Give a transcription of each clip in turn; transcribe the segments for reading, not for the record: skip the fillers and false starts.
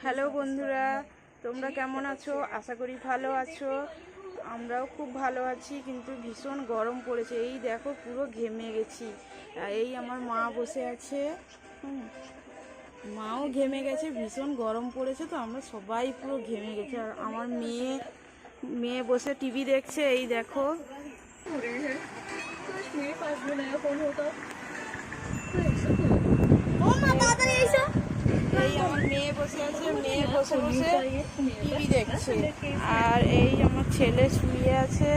Hello বন্ধুরা, তোমরা কেমন আছো? আশা করি ভালো আছো। আমরাও খুব ভালো আছি, কিন্তু ভীষণ গরম পড়েছে। এই দেখো, পুরো ঘেমে গেছি। এই আমার মা বসে আছে, মাও ঘেমে গেছে। ভীষণ গরম পড়েছে তো আমরা সবাই পুরো ঘেমে গেছি। আর আমার মেয়ে বসে টিভি দেখছে। এই দেখো, এই আমার মেয়ে বসে আছে, মেয়ে বসে বসে টিভি দেখছে। আর এই আমার ছেলে শুয়ে আছে।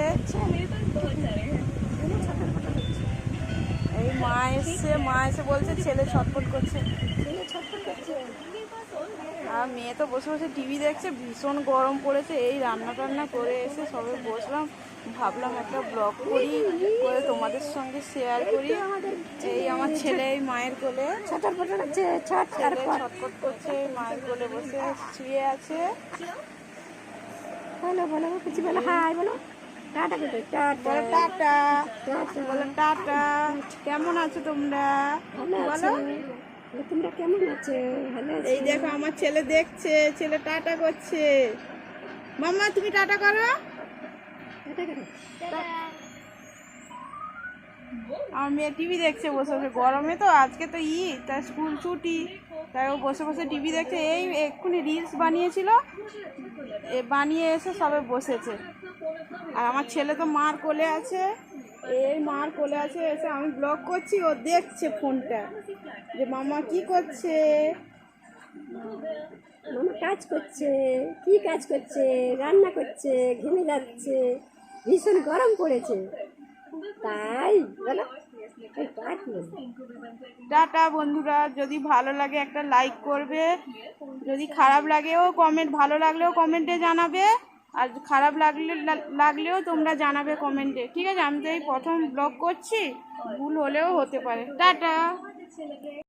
এই মা এসে বলছে ছেলে ছটফট করছে। আর মেয়ে তো বসে বসে টিভি দেখছে। ভীষণ গরম পড়েছে। এই রান্না টান্না করে এসে সবে বসলাম, ভাবলাম একটা ব্লগ করি, করে তোমাদের সঙ্গে শেয়ার করি। এই আমার ছেলে এই মায়ের কোলে ছটফট করছে, মায়ের কোলে বসে শুয়ে আছে। বলো বলো কিছু বলো, হাই বলো, টাটা বলো টাটা, বলো টাটা। কেমন আছো তোমরা বলো? তোমরা কেমন আছো? ভালো আছো? এই দেখো আমার ছেলে দেখছে, ছেলে টাটা করছে। মাম্মা তুমি টাটা করো। আমার মেয়ে টিভি দেখছে বসে বসে। গরমে তো আজকে তো তাই স্কুল ছুটি, তাই ও বসে বসে টিভি দেখছে। এই এক্ষুনি রিলস বানিয়েছিল, বানিয়ে এসে সবে বসেছে। আর আমার ছেলে তো মার কোলে আছে, এই মার কোলে আছে। এসে আমি ব্লগ করছি, ও দেখছে ফোনটা, যে মামা কি করছে। মামা কাজ করছে। কি কাজ করছে? রান্না করছে, ঘেমে যাচ্ছে, ভীষণ গরম পড়েছে, তাই বলো। টাটা বন্ধুরা, যদি ভালো লাগে একটা লাইক করবে, যদি খারাপ লাগেও কমেন্ট, ভালো লাগলেও কমেন্টে জানাবে, আর খারাপ লাগলেও তোমরা জানাবে কমেন্টে, ঠিক আছে? আমি তো এই প্রথম ব্লগ করছি, ভুল হলেও হতে পারে। টাটা।